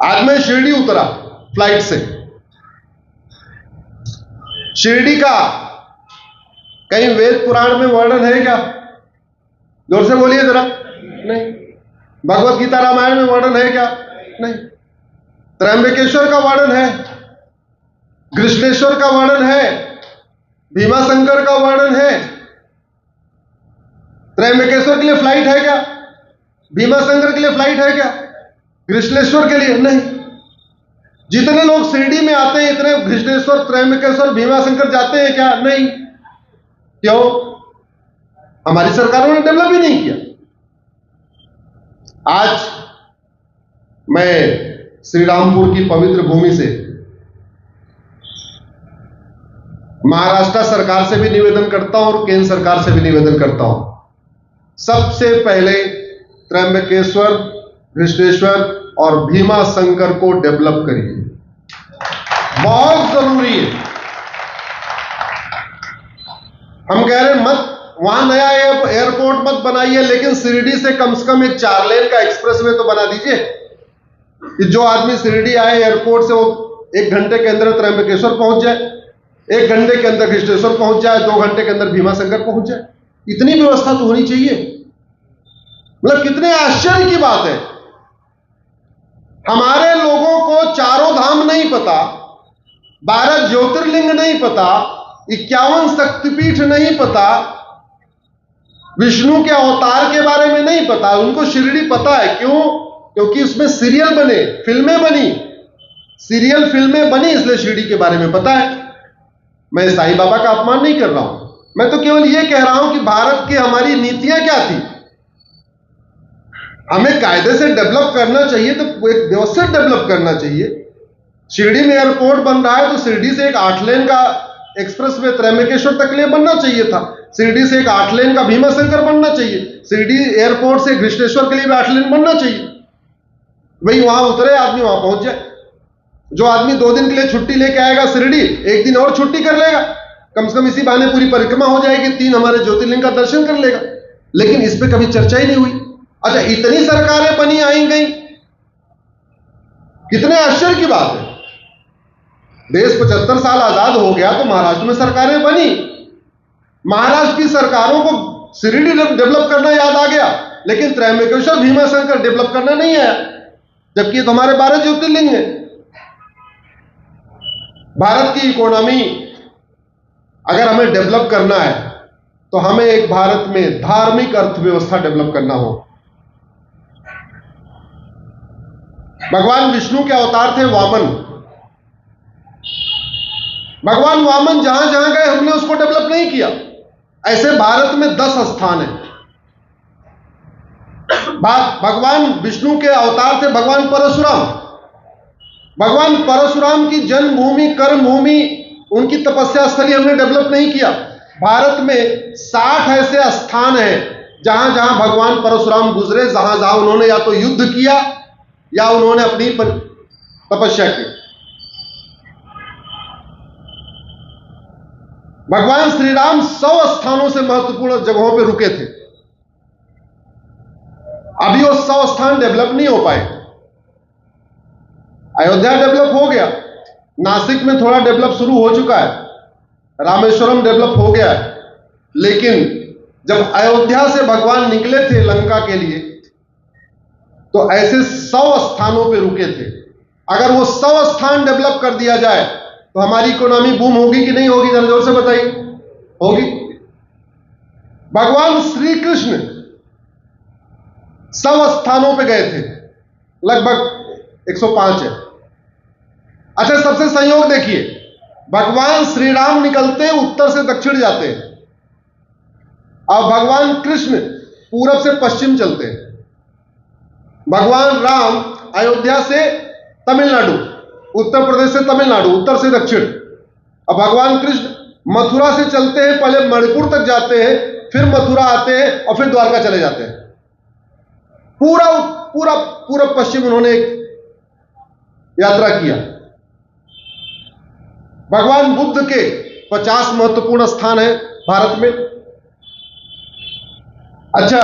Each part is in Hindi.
आज मैं शिरडी उतरा फ्लाइट से। शिरडी का कहीं वेद पुराण में वर्णन है क्या? जोर से बोलिए जरा। नहीं। भगवत गीता रामायण में वर्णन है क्या? नहीं। त्र्यंबकेश्वर का वर्णन है, कृष्णेश्वर का वर्णन है, भीमाशंकर का वर्णन है। त्र्यंबकेश्वर के लिए फ्लाइट है क्या? भीमाशंकर के लिए फ्लाइट है क्या? कृष्णेश्वर के लिए नहीं। जितने लोग शिरडी में आते हैं इतने कृष्णेश्वर, त्र्यंबकेश्वर, भीमाशंकर जाते हैं क्या? नहीं। क्यों? हमारी सरकारों ने डेवलप ही नहीं किया। आज मैं श्री रामपुर की पवित्र भूमि से महाराष्ट्र सरकार से भी निवेदन करता हूं और केंद्र सरकार से भी निवेदन करता हूं, सबसे पहले त्र्यंबकेश्वर, कृष्णेश्वर और भीमाशंकर को डेवलप करिए, बहुत जरूरी है। हम कह रहे हैं मत वहां नया एयरपोर्ट मत बनाइए, लेकिन शिरडी से कम एक 4 लेन का एक्सप्रेसवे तो बना दीजिए कि जो आदमी शिरडी आए एयरपोर्ट से वो 1 घंटे के अंदर त्र्यंबकेश्वर पहुंच जाए, 1 घंटे के अंदर कृष्णेश्वर पहुंच जाए, 2 घंटे के अंदर भीमाशंकर पहुंच जाए। इतनी व्यवस्था तो होनी चाहिए। मतलब कितने आश्चर्य की बात है। हमारे लोगों को चारों धाम नहीं पता, 12 ज्योतिर्लिंग नहीं पता, 51 शक्तिपीठ नहीं पता, विष्णु के अवतार के बारे में नहीं पता। उनको शिरडी पता है। क्यों? क्योंकि उसमें सीरियल बने, फिल्में बनी, सीरियल फिल्में बनी, इसलिए शिरडी के बारे में पता है। मैं साईं बाबा का अपमान नहीं कर रहा हूं, मैं तो केवल यह कह रहा हूं कि भारत की हमारी नीतियां क्या थी। हमें कायदे से डेवलप करना चाहिए तो एक व्यवस्थित डेवलप करना चाहिए। शिरडी में एयरपोर्ट बन रहा है तो शिरडी से एक 8 लेन का एक्सप्रेसवे त्र्यंबकेश्वर तक के लिए बनना चाहिए था। शिरडी से एक 8 लेन का भीमाशंकर बनना चाहिए। शिरडी एयरपोर्ट से कृष्णेश्वर के लिए भी 8 लेन बनना चाहिए। भाई वहां उतरे आदमी वहां पहुंच जाए। जो आदमी 2 दिन के लिए छुट्टी लेके आएगा शिरडी, 1 दिन और छुट्टी कर लेगा, कम से कम इसी बहाने पूरी परिक्रमा हो जाएगी, 3 हमारे ज्योतिर्लिंग का दर्शन कर लेगा। लेकिन इस पे कभी चर्चा ही नहीं हुई। अच्छा, इतनी सरकारें बनी आई गई, कितने आश्चर्य की बात है। देश 75 साल आजाद हो गया तो महाराष्ट्र में सरकारें बनी। महाराष्ट्र की सरकारों को शिरडी डेवलप करना याद आ गया, लेकिन त्र्यंबकेश्वर, भीमाशंकर डेवलप करना नहीं आया, जबकि ये तो हमारे 12 ज्योतिर्लिंग हैं। भारत की इकोनॉमी अगर हमें डेवलप करना है तो हमें एक भारत में धार्मिक अर्थव्यवस्था डेवलप करना हो। भगवान विष्णु के अवतार थे वामन। भगवान वामन जहां जहां गए हमने उसको डेवलप नहीं किया। ऐसे भारत में 10 स्थान हैं। भगवान विष्णु के अवतार थे भगवान परशुराम। भगवान परशुराम की जन्मभूमि, कर्मभूमि, उनकी तपस्या स्थली हमने डेवलप नहीं किया। भारत में 60 ऐसे स्थान हैं जहां जहां भगवान परशुराम गुजरे, जहां जहां उन्होंने या तो युद्ध किया या उन्होंने अपनी तपस्या की। भगवान श्री राम 100 स्थानों से महत्वपूर्ण जगहों पर रुके थे। अभी वो 100 स्थान डेवलप नहीं हो पाए। अयोध्या डेवलप हो गया, नासिक में थोड़ा डेवलप शुरू हो चुका है, रामेश्वरम डेवलप हो गया है, लेकिन जब अयोध्या से भगवान निकले थे लंका के लिए तो ऐसे 100 स्थानों पे रुके थे। अगर वो 100 स्थान डेवलप कर दिया जाए तो हमारी इकोनॉमी बूम होगी कि नहीं होगी? जरा जोर से बताइए। होगी। भगवान श्री कृष्ण 100 स्थानों पे गए थे, लगभग 105 है। अच्छा, सबसे संयोग देखिए, भगवान श्री राम निकलते हैं उत्तर से दक्षिण जाते हैं और भगवान कृष्ण पूरब से पश्चिम चलते हैं। भगवान राम अयोध्या से तमिलनाडु, उत्तर प्रदेश से तमिलनाडु, उत्तर से दक्षिण। अब भगवान कृष्ण मथुरा से चलते हैं, पहले मणिपुर तक जाते हैं, फिर मथुरा आते हैं और फिर द्वारका चले जाते हैं। पूरा पूरा पूरा पश्चिम उन्होंने यात्रा किया। भगवान बुद्ध के 50 महत्वपूर्ण स्थान है भारत में। अच्छा,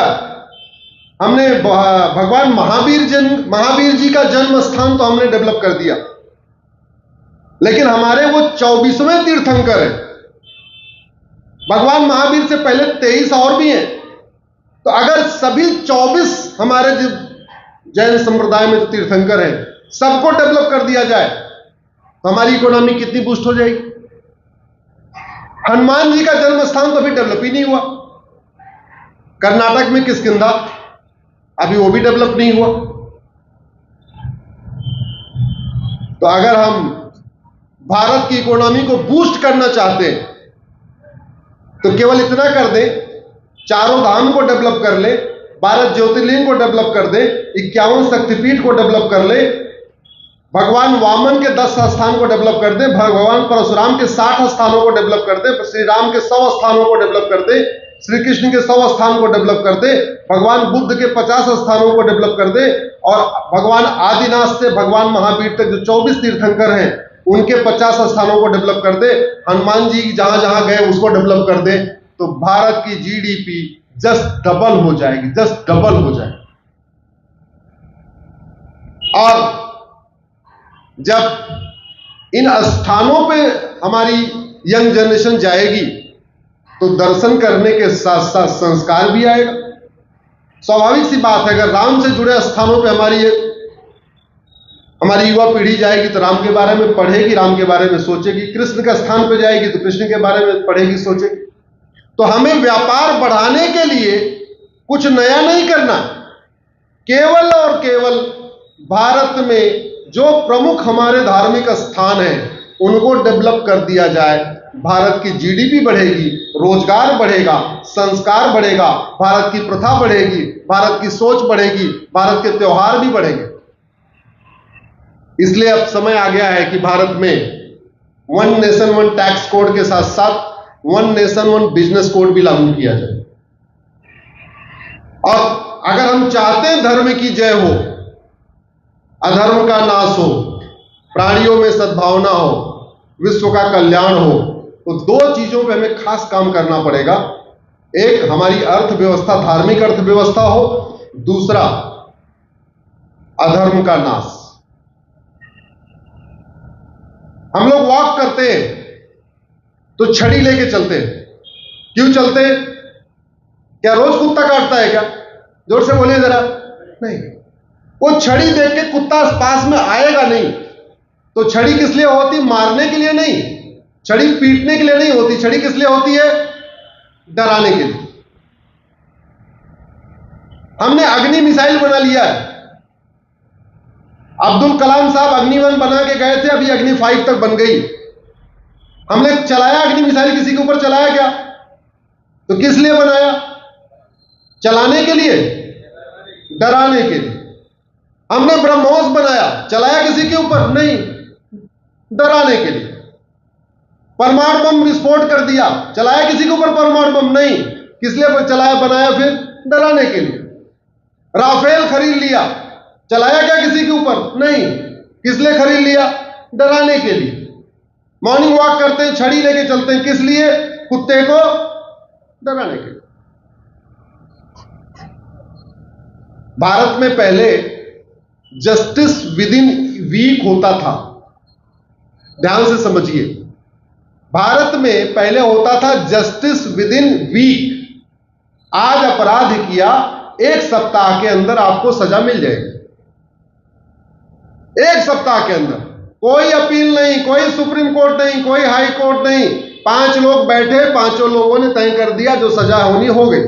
हमने भगवान महावीर जी का जन्म स्थान तो हमने डेवलप कर दिया, लेकिन हमारे वो 24वें तीर्थंकर हैं। भगवान महावीर से पहले 23 और भी हैं। तो अगर सभी 24 हमारे जैन संप्रदाय में जो तीर्थंकर हैं सबको डेवलप कर दिया जाए तो हमारी इकोनॉमी कितनी बूस्ट हो जाएगी। हनुमान जी का जन्म स्थान तो अभी डेवलप ही नहीं हुआ। कर्नाटक में किष्किंधा, अभी वो भी डेवलप नहीं हुआ। तो अगर हम भारत की इकोनॉमी को बूस्ट करना चाहते हैं तो केवल इतना कर दें, चारों धाम को डेवलप कर ले, 12 ज्योतिर्लिंग को डेवलप कर दे, 51 शक्तिपीठ को डेवलप कर ले, भगवान वामन के 10 स्थान को डेवलप कर दे, भगवान परशुराम के 60 स्थानों को डेवलप कर दे, श्री राम के 100 स्थानों को डेवलप कर दे, श्री कृष्ण के 100 स्थान को डेवलप कर दे, भगवान बुद्ध के 50 स्थानों को डेवलप कर दे, और भगवान आदिनाथ से भगवान महावीर तक जो 24 तीर्थंकर हैं उनके 50 स्थानों को डेवलप कर दे, हनुमान जी जहां जहां गए उसको डेवलप कर दे, तो भारत की जीडीपी जस्ट डबल हो जाएगी, जस्ट डबल हो जाएगी। और जब इन स्थानों पे हमारी यंग जनरेशन जाएगी तो दर्शन करने के साथ साथ संस्कार भी आएगा। स्वाभाविक सी बात है, अगर राम से जुड़े स्थानों पे हमारी युवा पीढ़ी जाएगी तो राम के बारे में पढ़ेगी, राम के बारे में सोचेगी, कृष्ण के स्थान पे जाएगी तो कृष्ण के बारे में पढ़ेगी, सोचेगी। तो हमें व्यापार बढ़ाने के लिए कुछ नया नहीं करना, केवल और केवल भारत में जो प्रमुख हमारे धार्मिक स्थान हैं उनको डेवलप कर दिया जाए। भारत की जीडीपी बढ़ेगी, रोजगार बढ़ेगा, संस्कार बढ़ेगा, भारत की प्रथा बढ़ेगी, भारत की सोच बढ़ेगी, भारत के त्योहार भी बढ़ेंगे। इसलिए अब समय आ गया है कि भारत में 1 नेशन 1 टैक्स कोड के साथ साथ 1 नेशन 1 बिजनेस कोड भी लागू किया जाए। और अगर हम चाहते हैं धर्म की जय हो, अधर्म का नाश हो, प्राणियों में सद्भावना हो, विश्व का कल्याण हो, तो 2 चीजों पे हमें खास काम करना पड़ेगा। एक, हमारी अर्थव्यवस्था धार्मिक अर्थव्यवस्था हो, दूसरा अधर्म का नाश। हम लोग वॉक करते हैं तो छड़ी लेके चलते हैं। क्यों चलते हैं? क्या रोज कुत्ता काटता है क्या? जोर से बोलिए जरा। नहीं, वो छड़ी देख के कुत्ता पास में आएगा नहीं। तो छड़ी किस लिए होती? मारने के लिए नहीं, छड़ी पीटने के लिए नहीं होती। छड़ी किस लिए होती है? डराने के लिए। हमने अग्नि मिसाइल बना लिया है। अब्दुल कलाम साहब अग्नि-1 बना के गए थे, अभी अग्नि 5 तक बन गई। हमने चलाया अग्नि मिसाइल किसी के ऊपर चलाया क्या? तो किस लिए बनाया? चलाने के लिए, डराने के लिए। हमने ब्रह्मोस बनाया, चलाया किसी के ऊपर? नहीं, डराने के लिए। परमाणु बम विस्फोट कर दिया, चलाया किसी के ऊपर परमाणु बम? नहीं, किस लिए चलाया बनाया? फिर डराने के लिए। राफेल खरीद लिया, चलाया क्या किसी के ऊपर? नहीं, किस लिए खरीद लिया? डराने के लिए। मॉर्निंग वॉक करते हैं, छड़ी लेके चलते हैं, किस लिए? कुत्ते को डराने के लिए। भारत में पहले जस्टिस विद इन वीक होता था। ध्यान से समझिए, भारत में पहले होता था जस्टिस विद इन वीक। आज अपराध किया, 1 सप्ताह के अंदर आपको सजा मिल जाएगी। 1 सप्ताह के अंदर। कोई अपील नहीं, कोई सुप्रीम कोर्ट नहीं, कोई हाई कोर्ट नहीं। 5 लोग बैठे, 5 लोगों ने तय कर दिया, जो सजा होनी हो गई।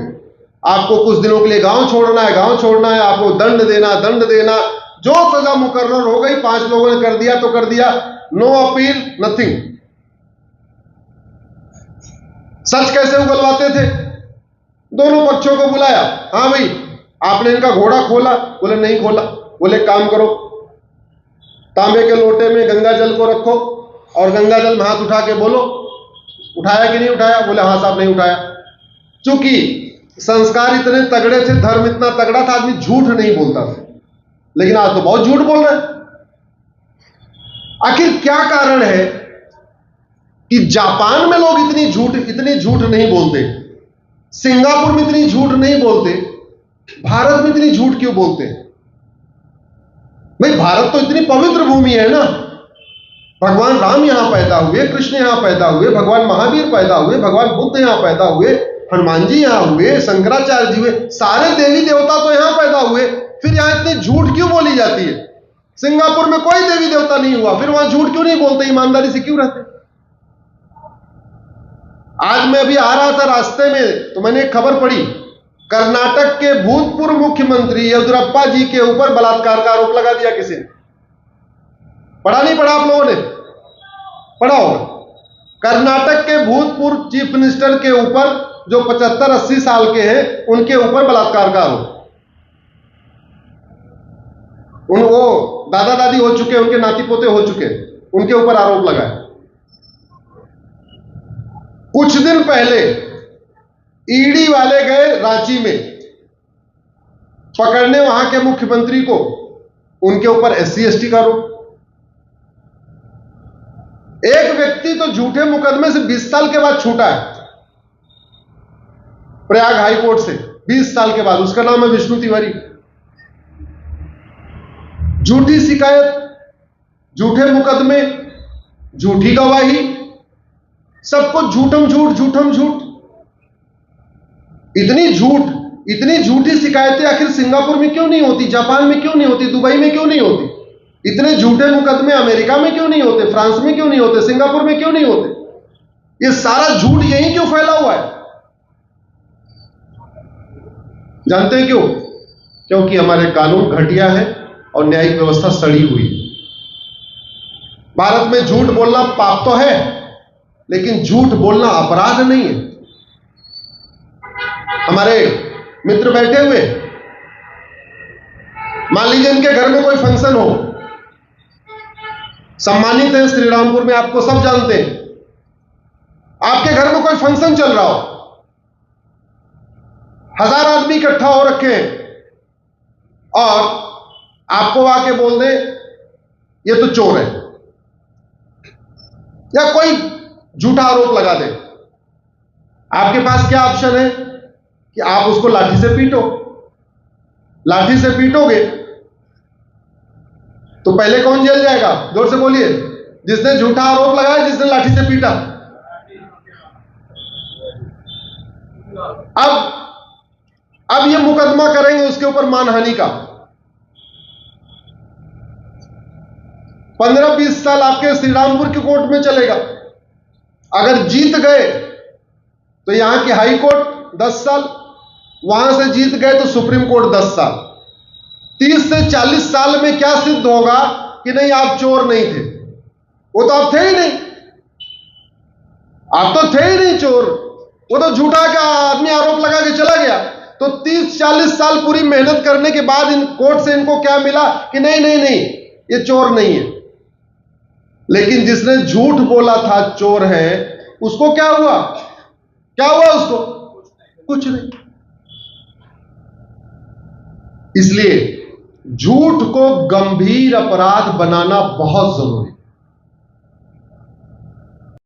आपको कुछ दिनों के लिए गांव छोड़ना है, गांव छोड़ना है, आपको दंड देना, दंड देना, जो सजा मुकर्रर हो गई, 5 लोगों ने कर दिया तो कर दिया। No appeal, nothing. सच कैसे उगलवाते थे? दोनों पक्षों को बुलाया, हाँ भाई आपने इनका घोड़ा खोला? बोले नहीं खोला। बोले काम करो, तांबे के लोटे में गंगा जल को रखो और गंगा जल में हाथ उठा के बोलो उठाया कि नहीं उठाया? बोले हाँ साहब नहीं उठाया। चूंकि संस्कार इतने तगड़े थे, धर्म इतना तगड़ा था, आदमी झूठ नहीं बोलता था। लेकिन आज तो बहुत झूठ बोल रहे हैं। आखिर क्या कारण है कि जापान में लोग इतनी झूठ नहीं बोलते, सिंगापुर में इतनी झूठ नहीं बोलते, भारत में इतनी झूठ क्यों बोलते हैं? भाई भारत तो इतनी पवित्र भूमि है ना, भगवान राम यहां पैदा हुए, कृष्ण यहां पैदा हुए, भगवान महावीर पैदा हुए, भगवान बुद्ध यहां पैदा हुए, हनुमान जी यहां हुए, शंकराचार्य जी हुए, सारे देवी देवता तो यहां पैदा हुए, फिर यहां इतनी झूठ क्यों बोली जाती है? सिंगापुर में कोई देवी देवता नहीं हुआ, फिर वहां झूठ क्यों नहीं बोलते, ईमानदारी से क्यों रहते? आज मैं अभी आ रहा था रास्ते में तो मैंने एक खबर पढ़ी, कर्नाटक के भूतपूर्व मुख्यमंत्री येदियुरप्पा जी के ऊपर बलात्कार का आरोप लगा दिया किसी ने। पढ़ा नहीं पढ़ा? आप लोगों ने पढ़ा होगा। कर्नाटक के भूतपूर्व चीफ मिनिस्टर के ऊपर जो 75-80 साल के हैं, उनके ऊपर बलात्कार का आरोप। वो दादा दादी हो चुके, उनके नाती पोते हो चुके, उनके ऊपर आरोप लगा है। कुछ दिन पहले ईडी वाले गए रांची में पकड़ने वहां के मुख्यमंत्री को, उनके ऊपर SC/ST का आरोप। एक व्यक्ति तो झूठे मुकदमे से 20 साल के बाद छूटा है, प्रयाग हाई कोर्ट से 20 साल के बाद। उसका नाम है विष्णु तिवारी। झूठी शिकायत, झूठे मुकदमे, झूठी गवाही, सब कुछ झूठम झूठ। इतनी झूठी शिकायतें आखिर सिंगापुर में क्यों नहीं होती, जापान में क्यों नहीं होती, दुबई में क्यों नहीं होती? इतने झूठे मुकदमे अमेरिका में क्यों नहीं होते, फ्रांस में क्यों नहीं होते, सिंगापुर में क्यों नहीं होते? ये सारा झूठ यहीं क्यों फैला हुआ है? जानते हैं क्यों? क्योंकि हमारे कानून घटिया है और न्यायिक व्यवस्था सड़ी हुई है। भारत में झूठ बोलना पाप तो है, लेकिन झूठ बोलना अपराध नहीं है। हमारे मित्र बैठे हुए, मान लीजिए इनके घर में कोई फंक्शन हो, सम्मानित है श्रीरामपुर में, आपको सब जानते हैं। आपके घर में कोई फंक्शन चल रहा हो, 1000 आदमी इकट्ठा हो रखे हैं, और आपको आके बोल दे ये तो चोर है, या कोई झूठा आरोप लगा दे, आपके पास क्या ऑप्शन है कि आप उसको लाठी से पीटो। लाठी से पीटोगे तो पहले कौन जेल जाएगा? जोर से बोलिए। जिसने झूठा आरोप लगाया, जिसने लाठी से पीटा। अब ये मुकदमा करेंगे उसके ऊपर मानहानि का। 15-20 साल आपके श्रीरामपुर के कोर्ट में चलेगा। अगर जीत गए तो यहां की हाई कोर्ट 10 साल, वहां से जीत गए तो सुप्रीम कोर्ट 10 साल। 30 से 40 साल में क्या सिद्ध होगा कि नहीं आप चोर नहीं थे? वो तो आप थे ही नहीं, आप तो थे ही नहीं चोर। वो तो झूठा का आदमी आरोप लगा के चला गया। तो 30-40 साल पूरी मेहनत करने के बाद इन कोर्ट से इनको क्या मिला कि नहीं नहीं नहीं ये चोर नहीं है। लेकिन जिसने झूठ बोला था चोर है, उसको क्या हुआ? क्या हुआ उसको? कुछ नहीं। इसलिए झूठ को गंभीर अपराध बनाना बहुत जरूरी है।